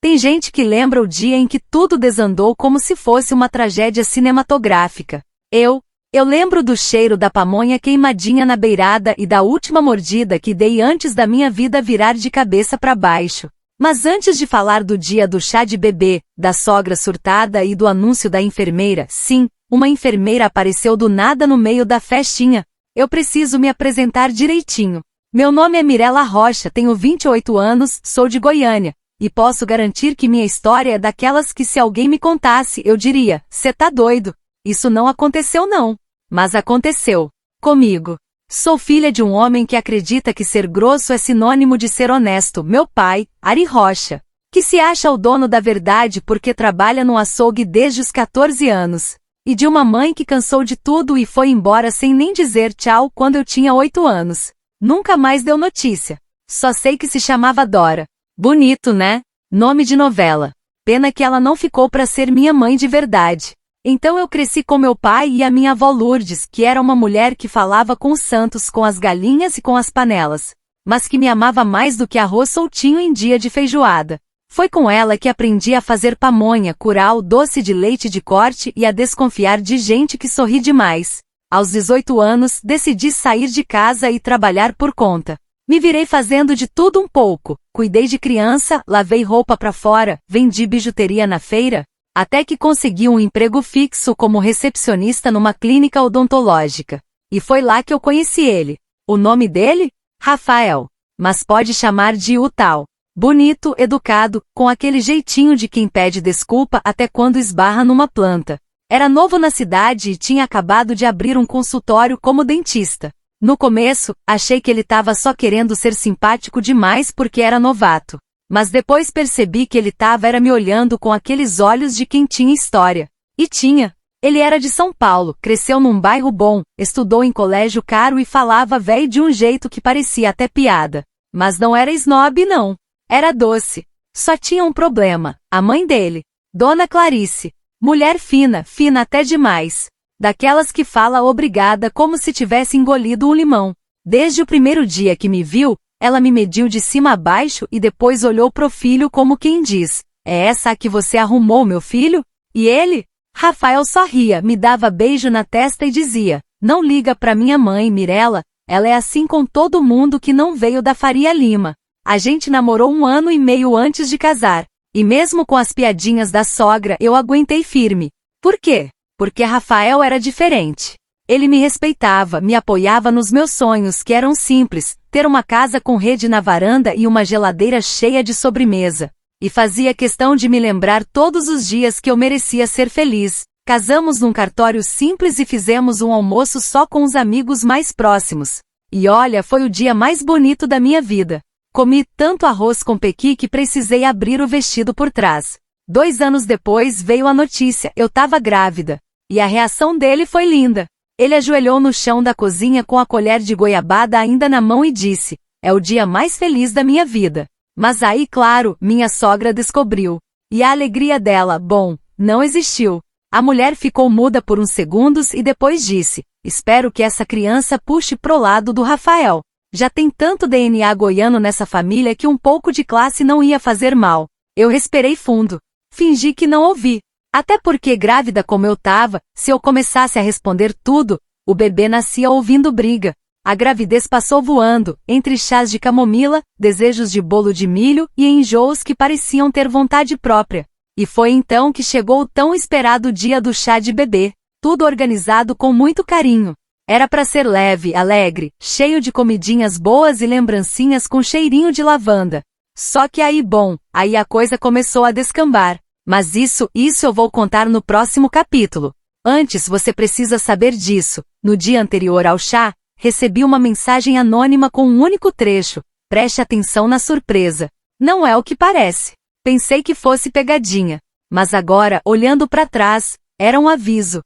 Tem gente que lembra o dia em que tudo desandou como se fosse uma tragédia cinematográfica. Eu lembro do cheiro da pamonha queimadinha na beirada e da última mordida que dei antes da minha vida virar de cabeça para baixo. Mas antes de falar do dia do chá de bebê, da sogra surtada e do anúncio da enfermeira, sim, uma enfermeira apareceu do nada no meio da festinha. Eu preciso me apresentar direitinho. Meu nome é Mirela Rocha, tenho 28 anos, sou de Goiânia, e posso garantir que minha história é daquelas que se alguém me contasse eu diria, cê tá doido. Isso não aconteceu não. Mas aconteceu. Comigo. Sou filha de um homem que acredita que ser grosso é sinônimo de ser honesto, meu pai, Ari Rocha, que se acha o dono da verdade porque trabalha no açougue desde os 14 anos. E de uma mãe que cansou de tudo e foi embora sem nem dizer tchau quando eu tinha 8 anos. Nunca mais deu notícia. Só sei que se chamava Dora. Bonito, né? Nome de novela. Pena que ela não ficou para ser minha mãe de verdade. Então eu cresci com meu pai e a minha avó Lourdes, que era uma mulher que falava com os santos, com as galinhas e com as panelas, mas que me amava mais do que arroz soltinho em dia de feijoada. Foi com ela que aprendi a fazer pamonha, curau, doce de leite de corte e a desconfiar de gente que sorri demais. Aos 18 anos, decidi sair de casa e trabalhar por conta. Me virei fazendo de tudo um pouco. Cuidei de criança, lavei roupa pra fora, vendi bijuteria na feira, até que consegui um emprego fixo como recepcionista numa clínica odontológica. E foi lá que eu conheci ele. O nome dele? Rafael. Mas pode chamar de o tal. Bonito, educado, com aquele jeitinho de quem pede desculpa até quando esbarra numa planta. Era novo na cidade e tinha acabado de abrir um consultório como dentista. No começo, achei que ele estava só querendo ser simpático demais porque era novato. Mas depois percebi que ele era me olhando com aqueles olhos de quem tinha história. E tinha. Ele era de São Paulo, cresceu num bairro bom, estudou em colégio caro e falava véi de um jeito que parecia até piada. Mas não era snob não. Era doce. Só tinha um problema, a mãe dele. Dona Clarice. Mulher fina, fina até demais. Daquelas que fala obrigada como se tivesse engolido um limão. Desde o primeiro dia que me viu, ela me mediu de cima a baixo e depois olhou pro filho como quem diz, é essa a que você arrumou, meu filho? E ele? Rafael só ria, me dava beijo na testa e dizia, não liga pra minha mãe, Mirela, ela é assim com todo mundo que não veio da Faria Lima. A gente namorou 1 ano e meio antes de casar. E mesmo com as piadinhas da sogra eu aguentei firme. Por quê? Porque Rafael era diferente. Ele me respeitava, me apoiava nos meus sonhos que eram simples, ter uma casa com rede na varanda e uma geladeira cheia de sobremesa. E fazia questão de me lembrar todos os dias que eu merecia ser feliz. Casamos num cartório simples e fizemos um almoço só com os amigos mais próximos. E olha, foi o dia mais bonito da minha vida. Comi tanto arroz com pequi que precisei abrir o vestido por trás. 2 anos depois veio a notícia, eu estava grávida. E a reação dele foi linda. Ele ajoelhou no chão da cozinha com a colher de goiabada ainda na mão e disse, é o dia mais feliz da minha vida. Mas aí, claro, minha sogra descobriu. E a alegria dela, bom, não existiu. A mulher ficou muda por uns segundos e depois disse, espero que essa criança puxe pro lado do Rafael. Já tem tanto DNA goiano nessa família que um pouco de classe não ia fazer mal. Eu respirei fundo. Fingi que não ouvi. Até porque grávida como eu tava, se eu começasse a responder tudo, o bebê nascia ouvindo briga. A gravidez passou voando, entre chás de camomila, desejos de bolo de milho e enjoos que pareciam ter vontade própria. E foi então que chegou o tão esperado dia do chá de bebê, tudo organizado com muito carinho. Era para ser leve, alegre, cheio de comidinhas boas e lembrancinhas com cheirinho de lavanda. Só que aí a coisa começou a descambar. Mas isso eu vou contar no próximo capítulo. Antes você precisa saber disso. No dia anterior ao chá, recebi uma mensagem anônima com um único trecho. Preste atenção na surpresa. Não é o que parece. Pensei que fosse pegadinha. Mas agora, olhando para trás, era um aviso.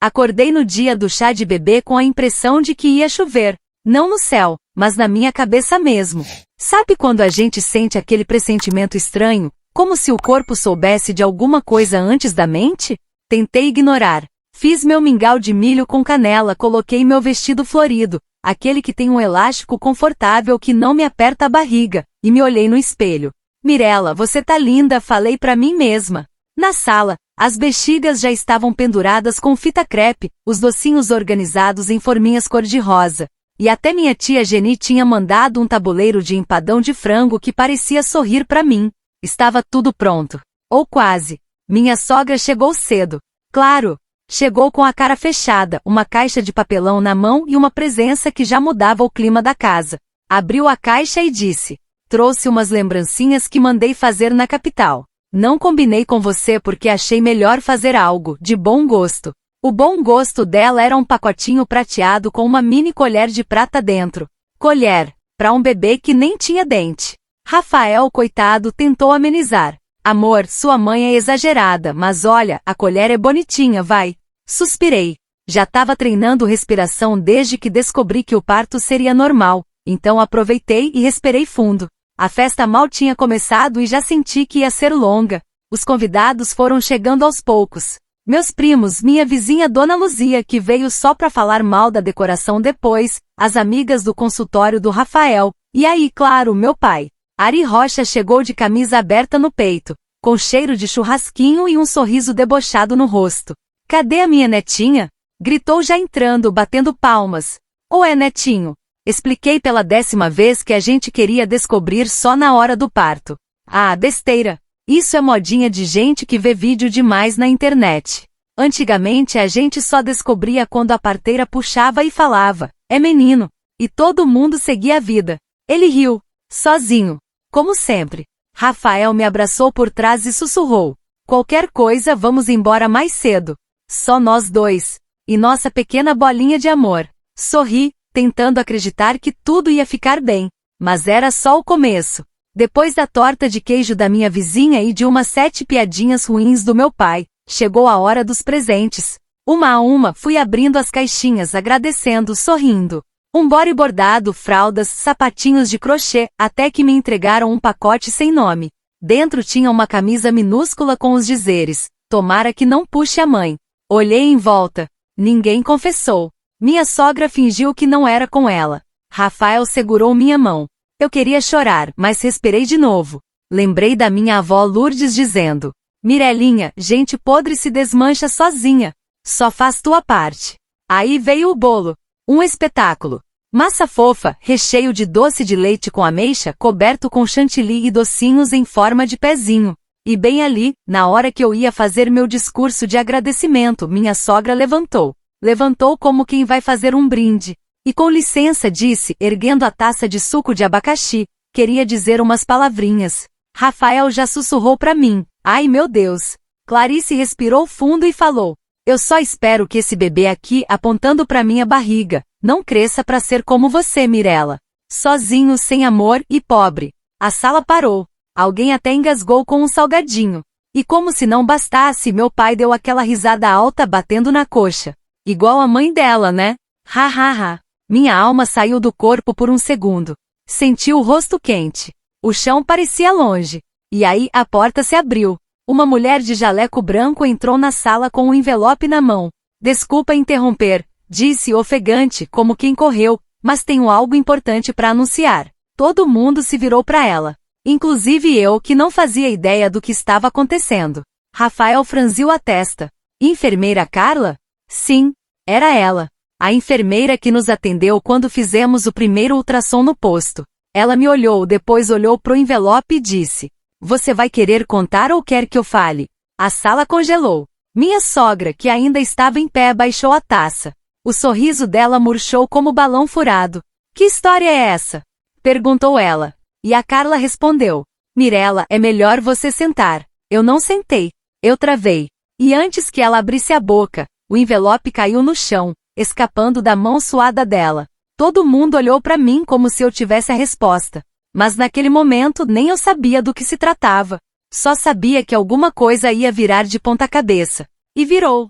Acordei no dia do chá de bebê com a impressão de que ia chover. Não no céu, mas na minha cabeça mesmo. Sabe quando a gente sente aquele pressentimento estranho? Como se o corpo soubesse de alguma coisa antes da mente? Tentei ignorar. Fiz meu mingau de milho com canela, coloquei meu vestido florido, aquele que tem um elástico confortável que não me aperta a barriga, e me olhei no espelho. Mirella, você tá linda, falei pra mim mesma. Na sala, as bexigas já estavam penduradas com fita crepe, os docinhos organizados em forminhas cor-de-rosa. E até minha tia Geni tinha mandado um tabuleiro de empadão de frango que parecia sorrir pra mim. Estava tudo pronto. Ou quase. Minha sogra chegou cedo. Claro. Chegou com a cara fechada, uma caixa de papelão na mão e uma presença que já mudava o clima da casa. Abriu a caixa e disse: trouxe umas lembrancinhas que mandei fazer na capital. Não combinei com você porque achei melhor fazer algo de bom gosto. O bom gosto dela era um pacotinho prateado com uma mini colher de prata dentro. Colher, para um bebê que nem tinha dente. Rafael, coitado, tentou amenizar. Amor, sua mãe é exagerada, mas olha, a colher é bonitinha, vai. Suspirei. Já estava treinando respiração desde que descobri que o parto seria normal, então aproveitei e respirei fundo. A festa mal tinha começado e já senti que ia ser longa. Os convidados foram chegando aos poucos. Meus primos, minha vizinha Dona Luzia, que veio só pra falar mal da decoração depois, as amigas do consultório do Rafael, e aí, claro, meu pai. Ari Rocha chegou de camisa aberta no peito, com cheiro de churrasquinho e um sorriso debochado no rosto. Cadê a minha netinha? Gritou já entrando, batendo palmas. Ou é netinho? Expliquei pela 10ª vez que a gente queria descobrir só na hora do parto. Ah, besteira. Isso é modinha de gente que vê vídeo demais na internet. Antigamente a gente só descobria quando a parteira puxava e falava, é menino. E todo mundo seguia a vida. Ele riu, sozinho, como sempre. Rafael me abraçou por trás e sussurrou. Qualquer coisa, vamos embora mais cedo. Só nós dois. E nossa pequena bolinha de amor. Sorri, tentando acreditar que tudo ia ficar bem. Mas era só o começo. Depois da torta de queijo da minha vizinha e de umas 7 piadinhas ruins do meu pai, chegou a hora dos presentes. Uma a uma, fui abrindo as caixinhas, agradecendo, sorrindo. Um body bordado, fraldas, sapatinhos de crochê, até que me entregaram um pacote sem nome. Dentro tinha uma camisa minúscula com os dizeres: tomara que não puxe a mãe. Olhei em volta. Ninguém confessou. Minha sogra fingiu que não era com ela. Rafael segurou minha mão. Eu queria chorar, mas respirei de novo. Lembrei da minha avó Lourdes dizendo: Mirelinha, gente podre se desmancha sozinha. Só faz tua parte. Aí veio o bolo. Um espetáculo. Massa fofa, recheio de doce de leite com ameixa, coberto com chantilly e docinhos em forma de pezinho. E bem ali, na hora que eu ia fazer meu discurso de agradecimento, minha sogra levantou. Levantou como quem vai fazer um brinde. E com licença disse, erguendo a taça de suco de abacaxi, queria dizer umas palavrinhas. Rafael já sussurrou pra mim. Ai meu Deus. Clarice respirou fundo e falou. Eu só espero que esse bebê aqui, apontando pra minha barriga, não cresça pra ser como você, Mirella. Sozinho, sem amor e pobre. A sala parou. Alguém até engasgou com um salgadinho. E como se não bastasse, meu pai deu aquela risada alta batendo na coxa. Igual a mãe dela, né? Ha ha ha. Minha alma saiu do corpo por um segundo. Senti o rosto quente. O chão parecia longe. E aí, a porta se abriu. Uma mulher de jaleco branco entrou na sala com um envelope na mão. Desculpa interromper, disse ofegante, como quem correu, mas tenho algo importante para anunciar. Todo mundo se virou para ela. Inclusive eu, que não fazia ideia do que estava acontecendo. Rafael franziu a testa. Enfermeira Carla? Sim, era ela. A enfermeira que nos atendeu quando fizemos o primeiro ultrassom no posto. Ela me olhou, depois olhou pro envelope e disse: Você vai querer contar ou quer que eu fale? A sala congelou. Minha sogra, que ainda estava em pé, baixou a taça. O sorriso dela murchou como balão furado. Que história é essa? Perguntou ela. E a Carla respondeu: Mirella, é melhor você sentar. Eu não sentei. Eu travei. E antes que ela abrisse a boca, o envelope caiu no chão, escapando da mão suada dela. Todo mundo olhou para mim como se eu tivesse a resposta. Mas naquele momento nem eu sabia do que se tratava. Só sabia que alguma coisa ia virar de ponta cabeça. E virou.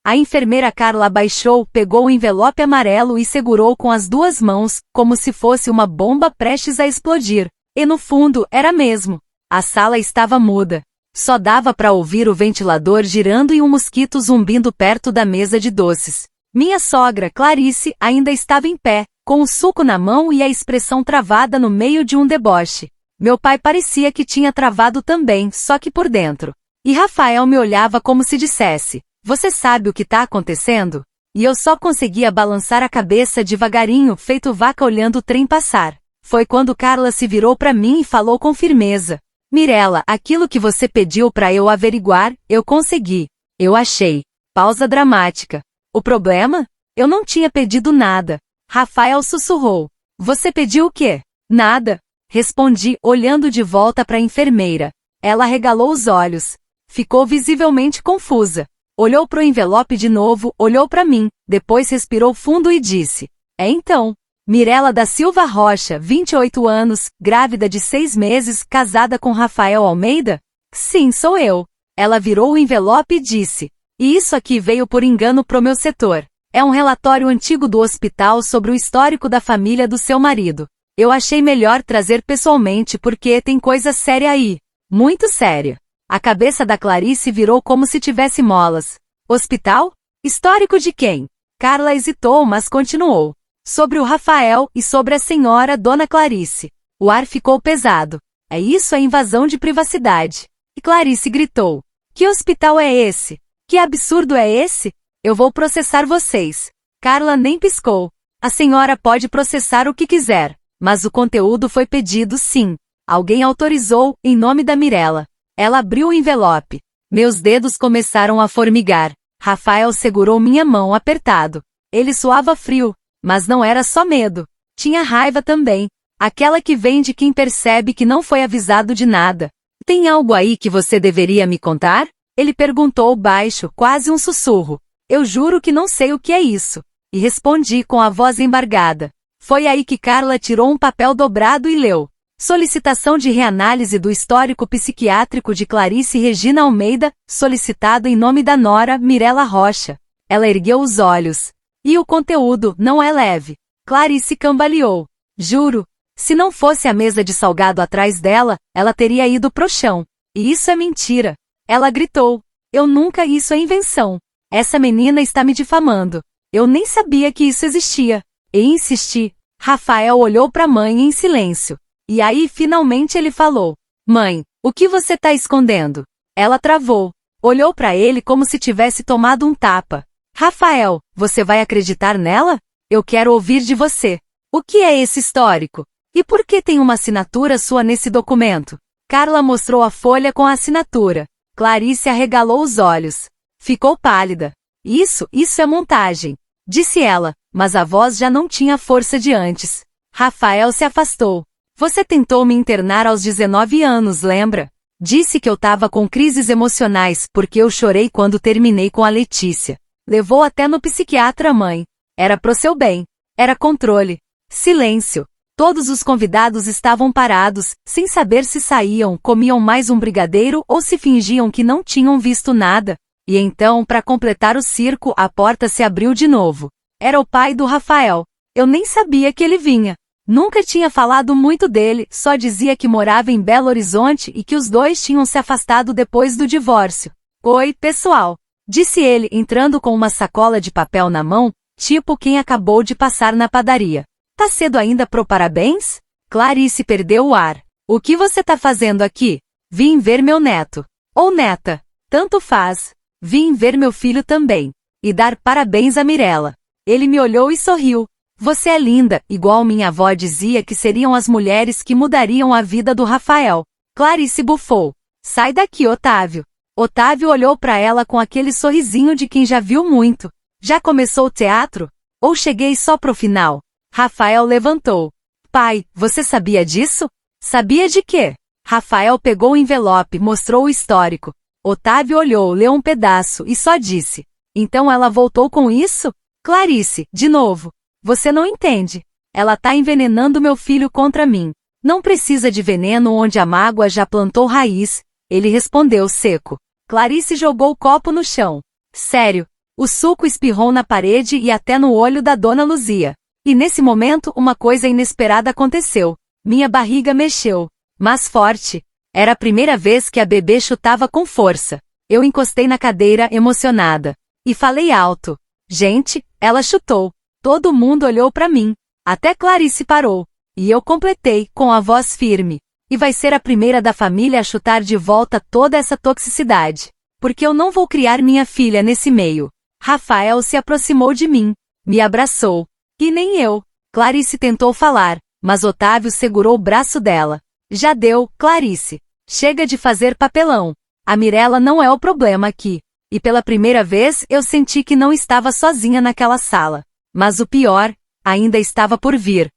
A enfermeira Carla abaixou, pegou o envelope amarelo e segurou com as 2 mãos, como se fosse uma bomba prestes a explodir. E no fundo, era mesmo. A sala estava muda. Só dava para ouvir o ventilador girando e um mosquito zumbindo perto da mesa de doces. Minha sogra, Clarice, ainda estava em pé, com o suco na mão e a expressão travada no meio de um deboche. Meu pai parecia que tinha travado também, só que por dentro. E Rafael me olhava como se dissesse: você sabe o que tá acontecendo? E eu só conseguia balançar a cabeça devagarinho, feito vaca olhando o trem passar. Foi quando Carla se virou para mim e falou com firmeza: Mirella, aquilo que você pediu para eu averiguar, eu consegui. Eu achei. Pausa dramática. O problema? Eu não tinha pedido nada. Rafael sussurrou: você pediu o quê? Nada. Respondi, olhando de volta para a enfermeira. Ela regalou os olhos. Ficou visivelmente confusa. Olhou pro envelope de novo, olhou para mim, depois respirou fundo e disse: é então. Mirella da Silva Rocha, 28 anos, grávida de 6 meses, casada com Rafael Almeida? Sim, sou eu. Ela virou o envelope e disse: e isso aqui veio por engano pro meu setor. É um relatório antigo do hospital sobre o histórico da família do seu marido. Eu achei melhor trazer pessoalmente porque tem coisa séria aí. Muito séria. A cabeça da Clarice virou como se tivesse molas. Hospital? Histórico de quem? Carla hesitou, mas continuou. Sobre o Rafael e sobre a senhora Dona Clarice. O ar ficou pesado. É isso, a invasão de privacidade. E Clarice gritou: que hospital é esse? Que absurdo é esse? Eu vou processar vocês. Carla nem piscou. A senhora pode processar o que quiser, mas o conteúdo foi pedido sim. Alguém autorizou, em nome da Mirella. Ela abriu o envelope. Meus dedos começaram a formigar. Rafael segurou minha mão apertado. Ele suava frio, mas não era só medo. Tinha raiva também. Aquela que vem de quem percebe que não foi avisado de nada. Tem algo aí que você deveria me contar? Ele perguntou baixo, quase um sussurro. Eu juro que não sei o que é isso. E respondi com a voz embargada. Foi aí que Carla tirou um papel dobrado e leu: solicitação de reanálise do histórico psiquiátrico de Clarice Regina Almeida, solicitado em nome da nora, Mirella Rocha. Ela ergueu os olhos. E o conteúdo não é leve. Clarice cambaleou. Juro. Se não fosse a mesa de salgado atrás dela, ela teria ido pro chão. E isso é mentira. Ela gritou. Eu nunca, isso é invenção. Essa menina está me difamando. Eu nem sabia que isso existia. E insisti. Rafael olhou para a mãe em silêncio. E aí finalmente ele falou: mãe, o que você tá escondendo? Ela travou. Olhou para ele como se tivesse tomado um tapa. Rafael, você vai acreditar nela? Eu quero ouvir de você. O que é esse histórico? E por que tem uma assinatura sua nesse documento? Carla mostrou a folha com a assinatura. Clarice arregalou os olhos. Ficou pálida. Isso é montagem, disse ela, mas a voz já não tinha força de antes. Rafael se afastou. Você tentou me internar aos 19 anos, lembra? Disse que eu tava com crises emocionais porque eu chorei quando terminei com a Letícia. Levou até no psiquiatra, mãe. Era pro seu bem. Era controle. Silêncio. Todos os convidados estavam parados, sem saber se saíam, comiam mais um brigadeiro ou se fingiam que não tinham visto nada. E então, para completar o circo, a porta se abriu de novo. Era o pai do Rafael. Eu nem sabia que ele vinha. Nunca tinha falado muito dele, só dizia que morava em Belo Horizonte e que os dois tinham se afastado depois do divórcio. Oi, pessoal, disse ele, entrando com uma sacola de papel na mão, tipo quem acabou de passar na padaria. Tá cedo ainda pro parabéns? Clarice perdeu o ar. O que você tá fazendo aqui? Vim ver meu neto. Ou neta. Tanto faz. Vim ver meu filho também. E dar parabéns a Mirella. Ele me olhou e sorriu. Você é linda, igual minha avó dizia que seriam as mulheres que mudariam a vida do Rafael. Clarice bufou. Sai daqui, Otávio. Otávio olhou para ela com aquele sorrisinho de quem já viu muito. Já começou o teatro? Ou cheguei só pro final? Rafael levantou. Pai, você sabia disso? Sabia de quê? Rafael pegou o envelope, mostrou o histórico. Otávio olhou, leu um pedaço e só disse: então ela voltou com isso? Clarice, de novo. Você não entende. Ela tá envenenando meu filho contra mim. Não precisa de veneno onde a mágoa já plantou raiz. Ele respondeu seco. Clarice jogou o copo no chão. Sério. O suco espirrou na parede e até no olho da Dona Luzia. E nesse momento uma coisa inesperada aconteceu. Minha barriga mexeu. Mas forte. Era a primeira vez que a bebê chutava com força. Eu encostei na cadeira emocionada. E falei alto. Gente, ela chutou. Todo mundo olhou para mim. Até Clarice parou. E eu completei, com a voz firme. E vai ser a primeira da família a chutar de volta toda essa toxicidade. Porque eu não vou criar minha filha nesse meio. Rafael se aproximou de mim, me abraçou. E nem eu. Clarice tentou falar, mas Otávio segurou o braço dela. Já deu, Clarice. Chega de fazer papelão. A Mirella não é o problema aqui. E pela primeira vez eu senti que não estava sozinha naquela sala. Mas o pior, ainda estava por vir.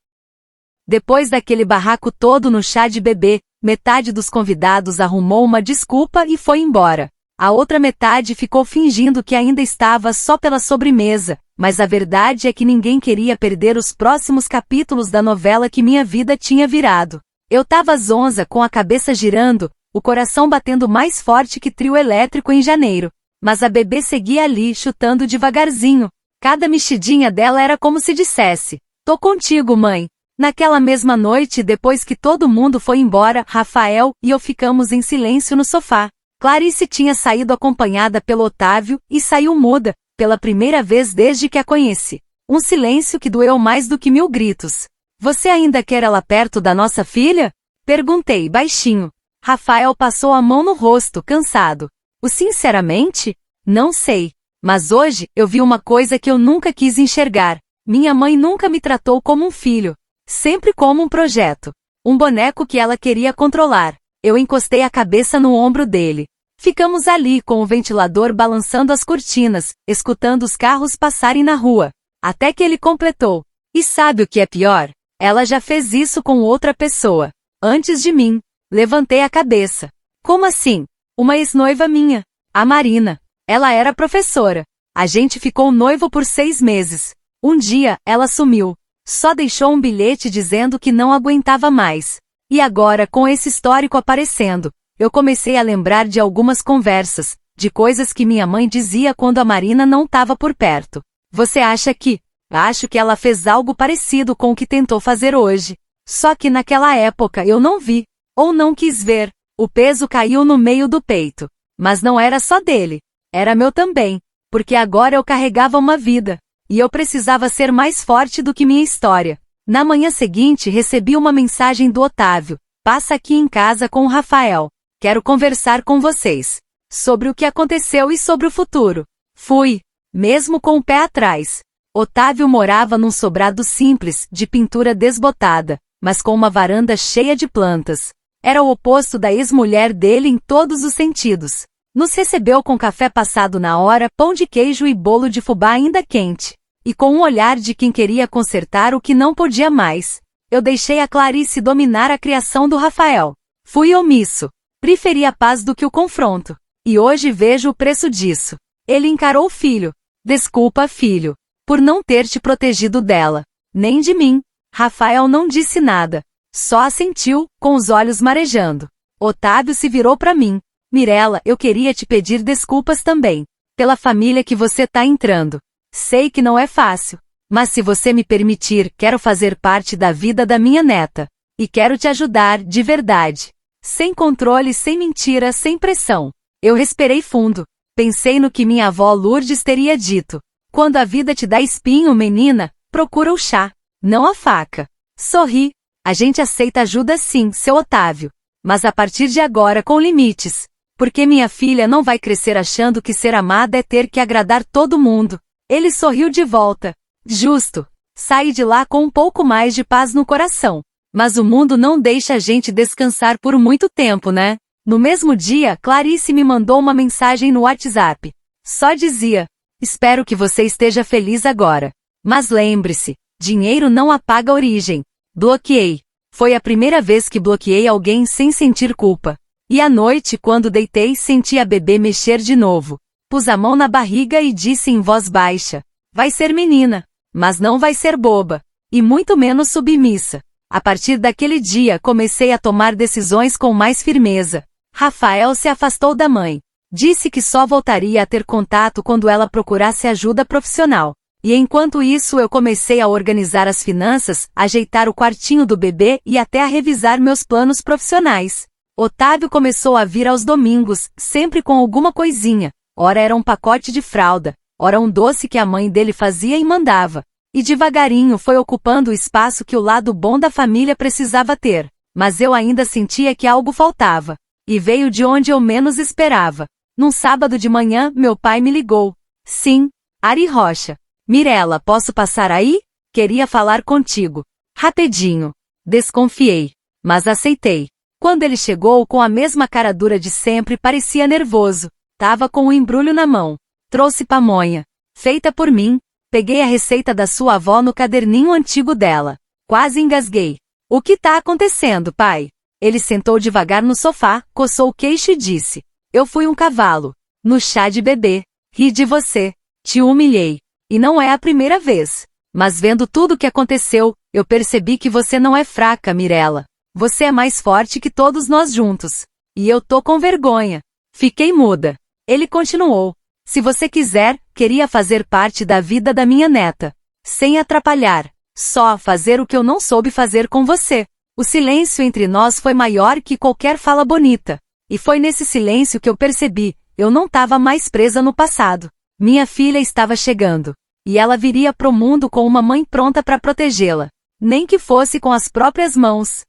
Depois daquele barraco todo no chá de bebê, metade dos convidados arrumou uma desculpa e foi embora. A outra metade ficou fingindo que ainda estava só pela sobremesa, mas a verdade é que ninguém queria perder os próximos capítulos da novela que minha vida tinha virado. Eu tava zonza com a cabeça girando, o coração batendo mais forte que trio elétrico em janeiro. Mas a bebê seguia ali chutando devagarzinho. Cada mexidinha dela era como se dissesse: "Tô contigo, mãe." Naquela mesma noite, depois que todo mundo foi embora, Rafael e eu ficamos em silêncio no sofá. Clarice tinha saído acompanhada pelo Otávio e saiu muda, pela primeira vez desde que a conheci. Um silêncio que doeu mais do que 1000 gritos. "Você ainda quer ela perto da nossa filha?" Perguntei baixinho. Rafael passou a mão no rosto, cansado. Sinceramente? Não sei. Mas hoje, eu vi uma coisa que eu nunca quis enxergar. Minha mãe nunca me tratou como um filho. Sempre como um projeto. Um boneco que ela queria controlar. Eu encostei a cabeça no ombro dele. Ficamos ali com o ventilador balançando as cortinas, escutando os carros passarem na rua. Até que ele completou. "E sabe o que é pior? Ela já fez isso com outra pessoa. Antes de mim." Levantei a cabeça. "Como assim?" "Uma ex-noiva minha. A Marina. Ela era professora. A gente ficou noivo por 6 meses. Um dia, ela sumiu. Só deixou um bilhete dizendo que não aguentava mais. E agora, com esse histórico aparecendo, eu comecei a lembrar de algumas conversas, de coisas que minha mãe dizia quando a Marina não estava por perto. Você acha que? Acho que ela fez algo parecido com o que tentou fazer hoje. Só que naquela época eu não vi, ou não quis ver. O peso caiu no meio do peito. Mas não era só dele. Era meu também, porque agora eu carregava uma vida. E eu precisava ser mais forte do que minha história. Na manhã seguinte recebi uma mensagem do Otávio. "Passa aqui em casa com o Rafael. Quero conversar com vocês. Sobre o que aconteceu e sobre o futuro." Fui, mesmo com o pé atrás. Otávio morava num sobrado simples, de pintura desbotada, mas com uma varanda cheia de plantas. Era o oposto da ex-mulher dele em todos os sentidos. Nos recebeu com café passado na hora, pão de queijo e bolo de fubá ainda quente. E com um olhar de quem queria consertar o que não podia mais. Eu deixei a Clarice dominar a criação do Rafael. Fui omisso. Preferi a paz do que o confronto. E hoje vejo o preço disso. Ele encarou o filho. "Desculpa, filho, por não ter te protegido dela. Nem de mim." Rafael não disse nada. Só assentiu, com os olhos marejando. Otávio se virou para mim. "Mirella, eu queria te pedir desculpas também. Pela família que você tá entrando. Sei que não é fácil. Mas se você me permitir, quero fazer parte da vida da minha neta. E quero te ajudar, de verdade. Sem controle, sem mentira, sem pressão." Eu respirei fundo. Pensei no que minha avó Lourdes teria dito. "Quando a vida te dá espinho, menina, procura o chá, não a faca." Sorri. "A gente aceita ajuda sim, seu Otávio. Mas a partir de agora com limites. Porque minha filha não vai crescer achando que ser amada é ter que agradar todo mundo." Ele sorriu de volta. "Justo." Saí de lá com um pouco mais de paz no coração. Mas o mundo não deixa a gente descansar por muito tempo, né? No mesmo dia, Clarice me mandou uma mensagem no WhatsApp. Só dizia: "Espero que você esteja feliz agora. Mas lembre-se, dinheiro não apaga a origem." Bloqueei. Foi a primeira vez que bloqueei alguém sem sentir culpa. E à noite, quando deitei, senti a bebê mexer de novo. Pus a mão na barriga e disse em voz baixa: "Vai ser menina, mas não vai ser boba. E muito menos submissa." A partir daquele dia comecei a tomar decisões com mais firmeza. Rafael se afastou da mãe. Disse que só voltaria a ter contato quando ela procurasse ajuda profissional. E enquanto isso eu comecei a organizar as finanças, ajeitar o quartinho do bebê e até a revisar meus planos profissionais. Otávio começou a vir aos domingos, sempre com alguma coisinha. Ora era um pacote de fralda, ora um doce que a mãe dele fazia e mandava. E devagarinho foi ocupando o espaço que o lado bom da família precisava ter. mas eu ainda sentia que algo faltava. E veio de onde eu menos esperava. Num sábado de manhã, meu pai me ligou. Sim, Ari Rocha. Mirela, posso passar aí? Queria falar contigo. Rapidinho. Desconfiei, mas aceitei. Quando ele chegou com a mesma cara dura de sempre, parecia nervoso. Tava com um embrulho na mão. Trouxe pamonha. Feita por mim. Peguei a receita da sua avó no caderninho antigo dela. Quase engasguei. O que tá acontecendo, pai? Ele sentou devagar no sofá, coçou o queixo e disse. Eu fui um cavalo. No chá de bebê. Ri de você. Te humilhei. E não é a primeira vez. Mas vendo tudo o que aconteceu, eu percebi que você não é fraca, Mirela. Você é mais forte que todos nós juntos. E eu tô com vergonha. Fiquei muda. Ele continuou. Se você quiser, queria fazer parte da vida da minha neta. Sem atrapalhar. Só fazer o que eu não soube fazer com você. O silêncio entre nós foi maior que qualquer fala bonita. E foi nesse silêncio que eu percebi, eu não estava mais presa no passado. Minha filha estava chegando. E ela viria pro mundo com uma mãe pronta para protegê-la. Nem que fosse com as próprias mãos.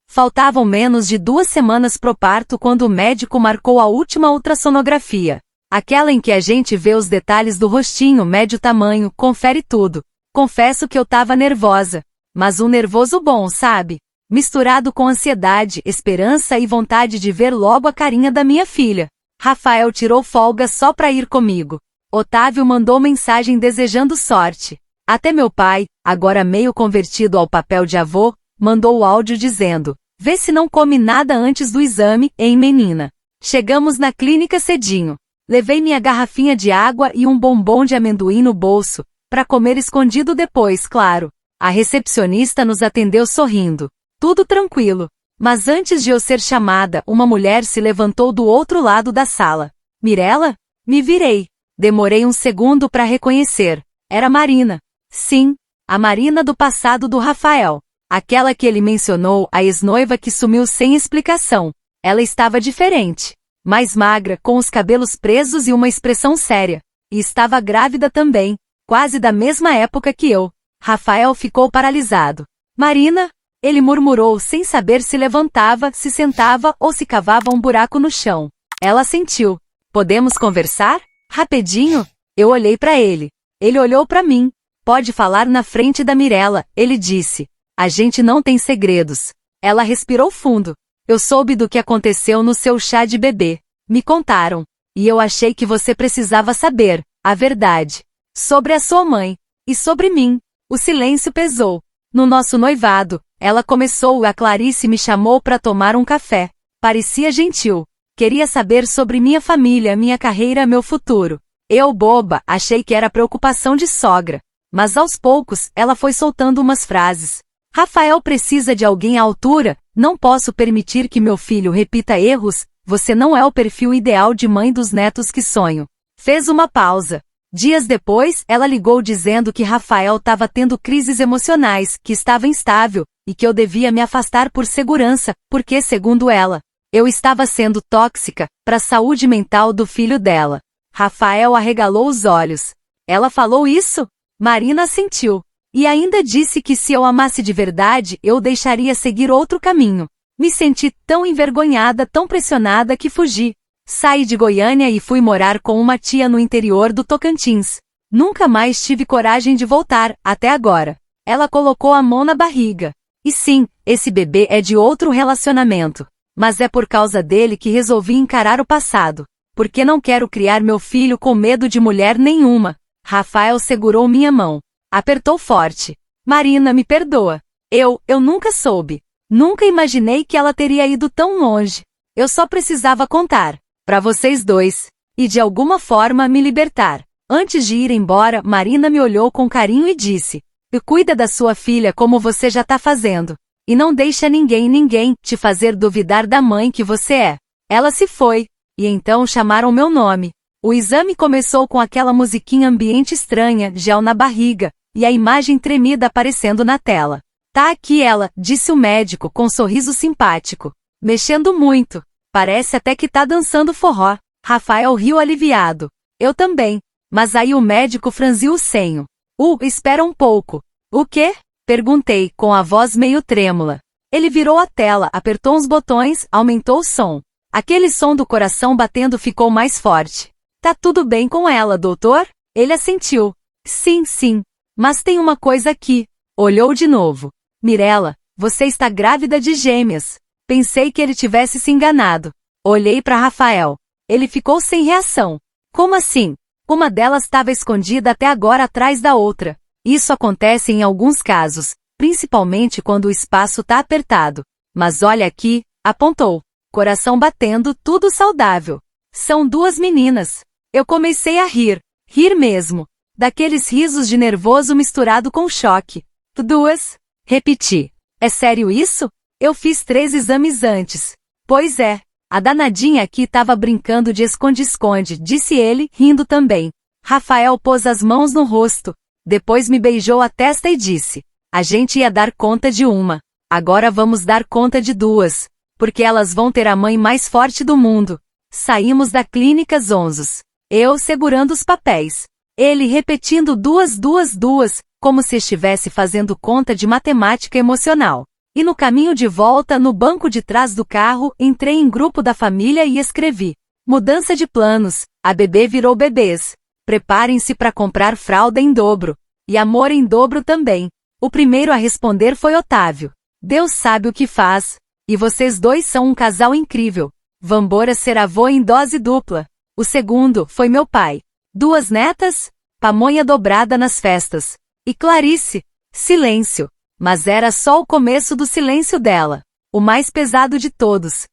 Faltavam menos de 2 semanas pro parto quando o médico marcou a última ultrassonografia. Aquela em que a gente vê os detalhes do rostinho, mede o tamanho, confere tudo. Confesso que eu tava nervosa. Mas um nervoso bom, sabe? Misturado com ansiedade, esperança e vontade de ver logo a carinha da minha filha. Rafael tirou folga só pra ir comigo. Otávio mandou mensagem desejando sorte. Até meu pai, agora meio convertido ao papel de avô, mandou o áudio dizendo, vê se não come nada antes do exame, hein menina. Chegamos na clínica cedinho. Levei minha garrafinha de água e um bombom de amendoim no bolso, pra comer escondido depois, claro. A recepcionista nos atendeu sorrindo. Tudo tranquilo. Mas antes de eu ser chamada, uma mulher se levantou do outro lado da sala. Mirela? Me virei. Demorei um segundo para reconhecer. Era Marina. Sim, a Marina do passado do Rafael. Aquela que ele mencionou, a ex-noiva que sumiu sem explicação. Ela estava diferente. Mais magra, com os cabelos presos e uma expressão séria. E estava grávida também. Quase da mesma época que eu. Rafael ficou paralisado. Marina? Ele murmurou sem saber se levantava, se sentava ou se cavava um buraco no chão. Ela sentiu. Podemos conversar? Rapidinho? Eu olhei para ele. Ele olhou para mim. Pode falar na frente da Mirela, ele disse. A gente não tem segredos. Ela respirou fundo. Eu soube do que aconteceu no seu chá de bebê. Me contaram. E eu achei que você precisava saber a verdade. Sobre a sua mãe. E sobre mim. O silêncio pesou. No nosso noivado, ela começou e a Clarice me chamou para tomar um café. Parecia gentil. Queria saber sobre minha família, minha carreira, meu futuro. Eu, boba, achei que era preocupação de sogra. Mas aos poucos, ela foi soltando umas frases. Rafael precisa de alguém à altura, não posso permitir que meu filho repita erros, você não é o perfil ideal de mãe dos netos que sonho. Fez uma pausa. Dias depois, ela ligou dizendo que Rafael estava tendo crises emocionais, que estava instável, e que eu devia me afastar por segurança, porque, segundo ela, eu estava sendo tóxica para a saúde mental do filho dela. Rafael arregalou os olhos. Ela falou isso? Marina assentiu. E ainda disse que se eu amasse de verdade, eu deixaria seguir outro caminho. Me senti tão envergonhada, tão pressionada que fugi. Saí de Goiânia e fui morar com uma tia no interior do Tocantins. Nunca mais tive coragem de voltar, até agora. Ela colocou a mão na barriga. E sim, esse bebê é de outro relacionamento. Mas é por causa dele que resolvi encarar o passado. Porque não quero criar meu filho com medo de mulher nenhuma. Rafael segurou minha mão. Apertou forte. Marina, me perdoa. Eu nunca soube. Nunca imaginei que ela teria ido tão longe. Eu só precisava contar. Para vocês dois. E de alguma forma me libertar. Antes de ir embora, Marina me olhou com carinho e disse. E cuida da sua filha como você já tá fazendo. E não deixa ninguém te fazer duvidar da mãe que você é. Ela se foi. E então chamaram meu nome. O exame começou com aquela musiquinha ambiente estranha, gel na barriga, e a imagem tremida aparecendo na tela. Tá aqui ela, disse o médico com um sorriso simpático. Mexendo muito. Parece até que tá dançando forró. Rafael riu aliviado. Eu também. Mas aí o médico franziu o senho. Espera um pouco. O quê? Perguntei, com a voz meio trêmula. Ele virou a tela, apertou uns botões, aumentou o som. Aquele som do coração batendo ficou mais forte. Tá tudo bem com ela, doutor? Ele assentiu. Sim, sim. Mas tem uma coisa aqui. Olhou de novo. Mirella, você está grávida de gêmeas. Pensei que ele tivesse se enganado. Olhei para Rafael. Ele ficou sem reação. Como assim? Uma delas estava escondida até agora atrás da outra. Isso acontece em alguns casos, principalmente quando o espaço está apertado. Mas olha aqui, apontou. Coração batendo, tudo saudável. São duas meninas. Eu comecei a rir. Rir mesmo. Daqueles risos de nervoso misturado com choque. Duas? Repeti. É sério isso? Eu fiz 3 exames antes. Pois é. A danadinha aqui estava brincando de esconde-esconde, disse ele, rindo também. Rafael pôs as mãos no rosto. Depois me beijou a testa e disse. A gente ia dar conta de uma. Agora vamos dar conta de 2. Porque elas vão ter a mãe mais forte do mundo. Saímos da clínica zonzos. Eu segurando os papéis. Ele repetindo 2, como se estivesse fazendo conta de matemática emocional. E no caminho de volta, no banco de trás do carro, entrei em grupo da família e escrevi. Mudança de planos, a bebê virou bebês. Preparem-se para comprar fralda em dobro. E amor em dobro também. O primeiro a responder foi Otávio. Deus sabe o que faz. E vocês dois são um casal incrível. Vambora ser avô em dose dupla. O segundo foi meu pai. 2 netas? Pamonha dobrada nas festas. E Clarice? Silêncio. Mas era só o começo do silêncio dela. O mais pesado de todos.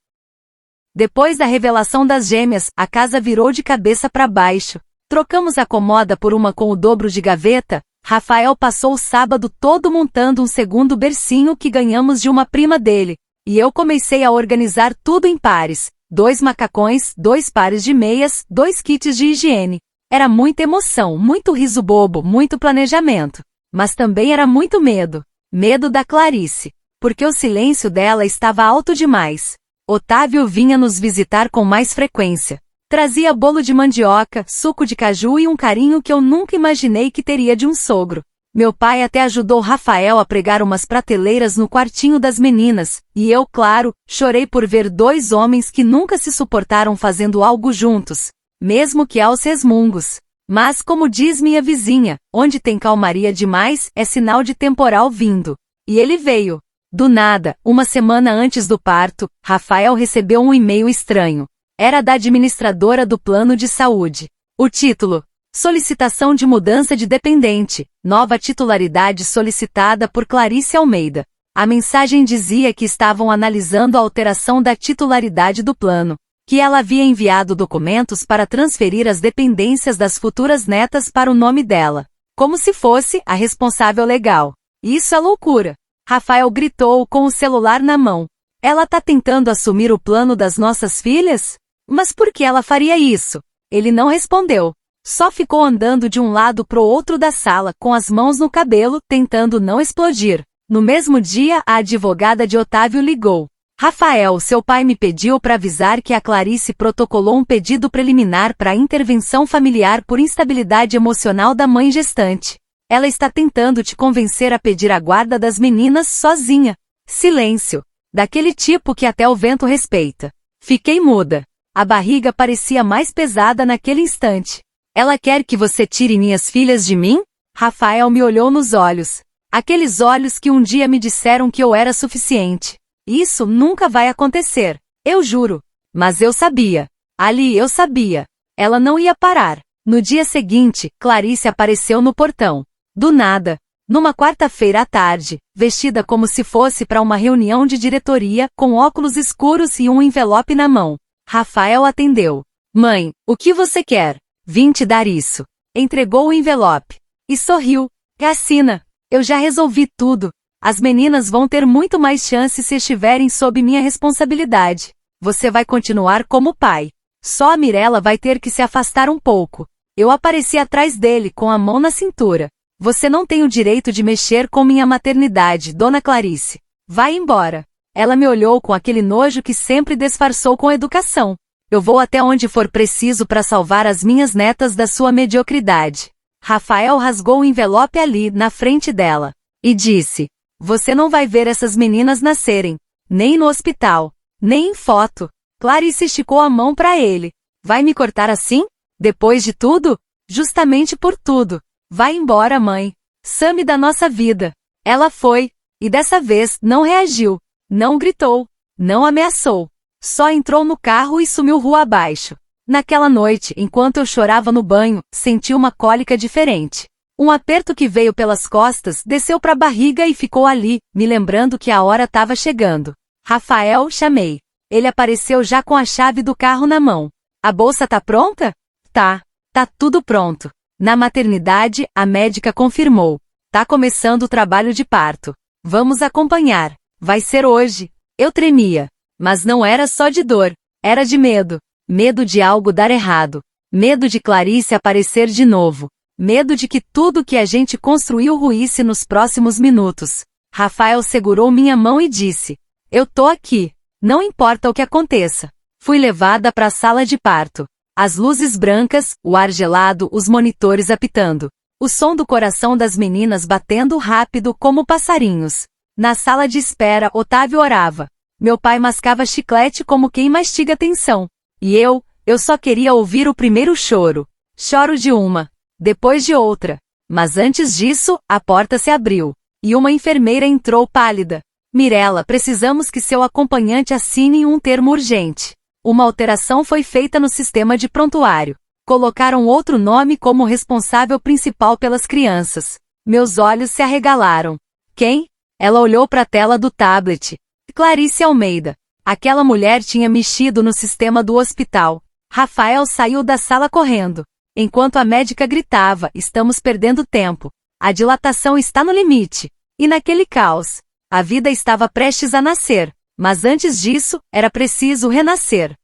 Depois da revelação das gêmeas, a casa virou de cabeça para baixo. Trocamos a comoda por uma com o dobro de gaveta. Rafael passou o sábado todo montando um segundo bercinho que ganhamos de uma prima dele. E eu comecei a organizar tudo em pares. 2 macacões, 2 pares de meias, 2 kits de higiene. Era muita emoção, muito riso bobo, muito planejamento. Mas também era muito medo. Medo da Clarice. Porque o silêncio dela estava alto demais. Otávio vinha nos visitar com mais frequência. Trazia bolo de mandioca, suco de caju e um carinho que eu nunca imaginei que teria de um sogro. Meu pai até ajudou Rafael a pregar umas prateleiras no quartinho das meninas, e eu, claro, chorei por ver 2 homens que nunca se suportaram fazendo algo juntos, mesmo que aos resmungos. Mas como diz minha vizinha, onde tem calmaria demais, é sinal de temporal vindo. E ele veio. Do nada, uma semana antes do parto, Rafael recebeu um e-mail estranho. Era da administradora do plano de saúde. O título: Solicitação de mudança de dependente, nova titularidade solicitada por Clarice Almeida. A mensagem dizia que estavam analisando a alteração da titularidade do plano, que ela havia enviado documentos para transferir as dependências das futuras netas para o nome dela, como se fosse a responsável legal. Isso é loucura. Rafael gritou com o celular na mão. Ela tá tentando assumir o plano das nossas filhas? Mas por que ela faria isso? Ele não respondeu. Só ficou andando de um lado pro outro da sala, com as mãos no cabelo, tentando não explodir. No mesmo dia, a advogada de Otávio ligou. Rafael, seu pai me pediu para avisar que a Clarice protocolou um pedido preliminar para intervenção familiar por instabilidade emocional da mãe gestante. Ela está tentando te convencer a pedir a guarda das meninas sozinha. Silêncio. Daquele tipo que até o vento respeita. Fiquei muda. A barriga parecia mais pesada naquele instante. Ela quer que você tire minhas filhas de mim? Rafael me olhou nos olhos. Aqueles olhos que um dia me disseram que eu era suficiente. Isso nunca vai acontecer. Eu juro. Mas eu sabia. Ali eu sabia. Ela não ia parar. No dia seguinte, Clarice apareceu no portão. Do nada. Numa quarta-feira à tarde, vestida como se fosse para uma reunião de diretoria, com óculos escuros e um envelope na mão. Rafael atendeu. Mãe, o que você quer? Vim te dar isso. Entregou o envelope. E sorriu. Assina. Eu já resolvi tudo. As meninas vão ter muito mais chance se estiverem sob minha responsabilidade. Você vai continuar como pai. Só a Mirella vai ter que se afastar um pouco. Eu apareci atrás dele com a mão na cintura. Você não tem o direito de mexer com minha maternidade, dona Clarice. Vai embora. Ela me olhou com aquele nojo que sempre disfarçou com educação. Eu vou até onde for preciso para salvar as minhas netas da sua mediocridade. Rafael rasgou o envelope ali, na frente dela. E disse. Você não vai ver essas meninas nascerem. Nem no hospital. Nem em foto. Clarice esticou a mão para ele. Vai me cortar assim? Depois de tudo? Justamente por tudo. Vai embora, mãe. Some da nossa vida. Ela foi. E dessa vez não reagiu. Não gritou. Não ameaçou. Só entrou no carro e sumiu rua abaixo. Naquela noite, enquanto eu chorava no banho, senti uma cólica diferente. Um aperto que veio pelas costas desceu para a barriga e ficou ali, me lembrando que a hora estava chegando. Rafael, chamei. Ele apareceu já com a chave do carro na mão. A bolsa tá pronta? Tá. Tá tudo pronto. Na maternidade, a médica confirmou. Tá começando o trabalho de parto. Vamos acompanhar. Vai ser hoje. Eu tremia. Mas não era só de dor. Era de medo. Medo de algo dar errado. Medo de Clarice aparecer de novo. Medo de que tudo que a gente construiu ruísse nos próximos minutos. Rafael segurou minha mão e disse: Eu tô aqui. Não importa o que aconteça. Fui levada para a sala de parto. As luzes brancas, o ar gelado, os monitores apitando. O som do coração das meninas batendo rápido como passarinhos. Na sala de espera, Otávio orava. Meu pai mascava chiclete como quem mastiga tensão. E eu só queria ouvir o primeiro choro. Choro de uma, depois de outra. Mas antes disso, a porta se abriu. E uma enfermeira entrou pálida. Mirella, precisamos que seu acompanhante assine um termo urgente. Uma alteração foi feita no sistema de prontuário. Colocaram outro nome como responsável principal pelas crianças. Meus olhos se arregalaram. Quem? Ela olhou para a tela do tablet. Clarice Almeida. Aquela mulher tinha mexido no sistema do hospital. Rafael saiu da sala correndo. Enquanto a médica gritava, estamos perdendo tempo. A dilatação está no limite. E naquele caos, a vida estava prestes a nascer. Mas antes disso, era preciso renascer.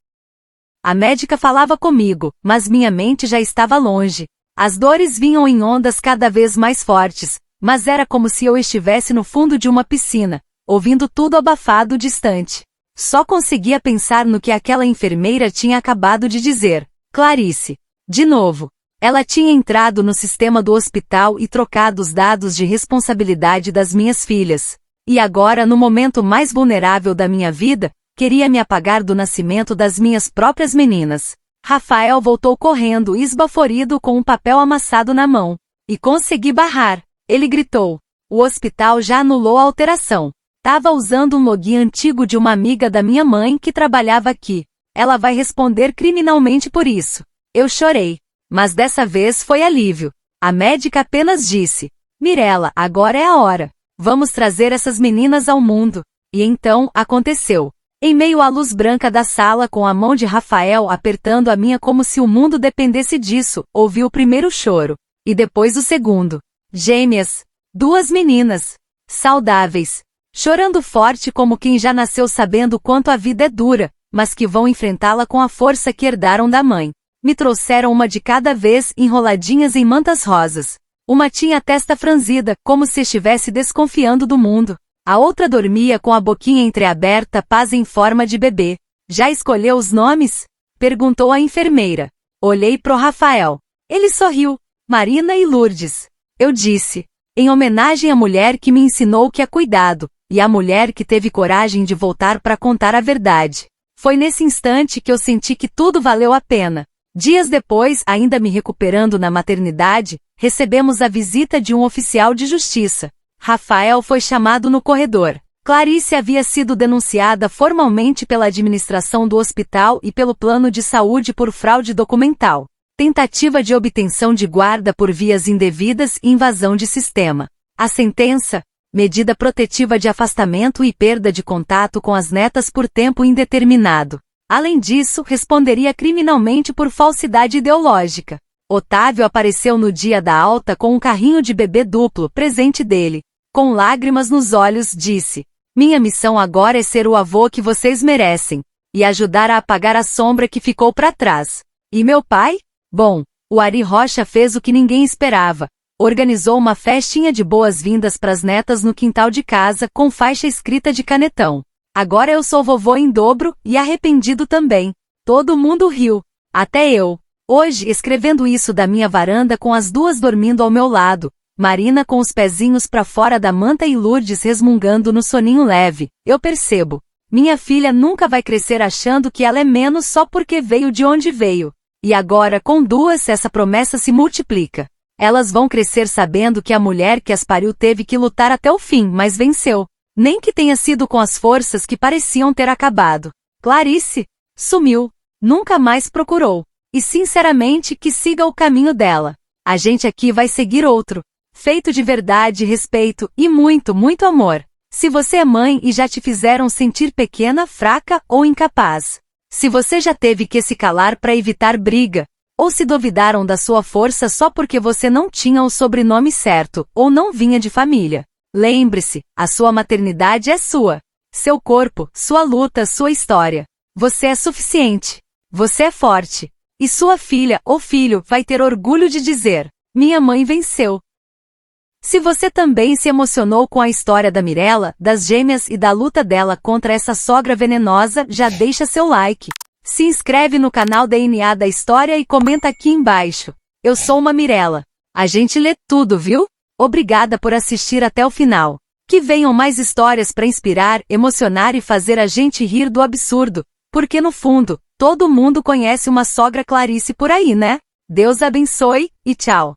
A médica falava comigo, mas minha mente já estava longe. As dores vinham em ondas cada vez mais fortes, mas era como se eu estivesse no fundo de uma piscina, ouvindo tudo abafado distante. Só conseguia pensar no que aquela enfermeira tinha acabado de dizer. Clarice. De novo. Ela tinha entrado no sistema do hospital e trocado os dados de responsabilidade das minhas filhas. E agora, no momento mais vulnerável da minha vida, queria me apagar do nascimento das minhas próprias meninas. Rafael voltou correndo, esbaforido com um papel amassado na mão. E consegui barrar. Ele gritou. O hospital já anulou a alteração. Tava usando um login antigo de uma amiga da minha mãe que trabalhava aqui. Ela vai responder criminalmente por isso. Eu chorei. Mas dessa vez foi alívio. A médica apenas disse: Mirella, agora é a hora. Vamos trazer essas meninas ao mundo. E então, aconteceu. Em meio à luz branca da sala, com a mão de Rafael apertando a minha como se o mundo dependesse disso, ouvi o primeiro choro. E depois o segundo. Gêmeas. 2 meninas. Saudáveis. Chorando forte como quem já nasceu sabendo quanto a vida é dura, mas que vão enfrentá-la com a força que herdaram da mãe. Me trouxeram uma de cada vez, enroladinhas em mantas rosas. Uma tinha a testa franzida, como se estivesse desconfiando do mundo. A outra dormia com a boquinha entreaberta, paz em forma de bebê. Já escolheu os nomes? Perguntou a enfermeira. Olhei pro Rafael. Ele sorriu. Marina e Lourdes. Eu disse. Em homenagem à mulher que me ensinou que é cuidado, e à mulher que teve coragem de voltar para contar a verdade. Foi nesse instante que eu senti que tudo valeu a pena. Dias depois, ainda me recuperando na maternidade, recebemos a visita de um oficial de justiça. Rafael foi chamado no corredor. Clarice havia sido denunciada formalmente pela administração do hospital e pelo plano de saúde por fraude documental, tentativa de obtenção de guarda por vias indevidas e invasão de sistema. A sentença: medida protetiva de afastamento e perda de contato com as netas por tempo indeterminado. Além disso, responderia criminalmente por falsidade ideológica. Otávio apareceu no dia da alta com um carrinho de bebê duplo, presente dele. Com lágrimas nos olhos, disse: Minha missão agora é ser o avô que vocês merecem, e ajudar a apagar a sombra que ficou para trás. E meu pai? Bom, o Ari Rocha fez o que ninguém esperava. Organizou uma festinha de boas-vindas para as netas no quintal de casa com faixa escrita de canetão. Agora eu sou vovô em dobro, e arrependido também. Todo mundo riu. Até eu. Hoje, escrevendo isso da minha varanda com as 2 dormindo ao meu lado, Marina com os pezinhos pra fora da manta e Lourdes resmungando no soninho leve. Eu percebo. Minha filha nunca vai crescer achando que ela é menos só porque veio de onde veio. E agora com duas essa promessa se multiplica. Elas vão crescer sabendo que a mulher que as pariu teve que lutar até o fim, mas venceu. Nem que tenha sido com as forças que pareciam ter acabado. Clarice sumiu. Nunca mais procurou. E sinceramente que siga o caminho dela. A gente aqui vai seguir outro. Feito de verdade, respeito e muito, muito amor. Se você é mãe e já te fizeram sentir pequena, fraca ou incapaz. Se você já teve que se calar para evitar briga. Ou se duvidaram da sua força só porque você não tinha o sobrenome certo, ou não vinha de família. Lembre-se, a sua maternidade é sua. Seu corpo, sua luta, sua história. Você é suficiente. Você é forte. E sua filha ou filho vai ter orgulho de dizer: minha mãe venceu. Se você também se emocionou com a história da Mirella, das gêmeas e da luta dela contra essa sogra venenosa, já deixa seu like. Se inscreve no canal DNA da História e comenta aqui embaixo. Eu sou uma Mirella. A gente lê tudo, viu? Obrigada por assistir até o final. Que venham mais histórias para inspirar, emocionar e fazer a gente rir do absurdo. Porque no fundo, todo mundo conhece uma sogra Clarice por aí, né? Deus abençoe e tchau.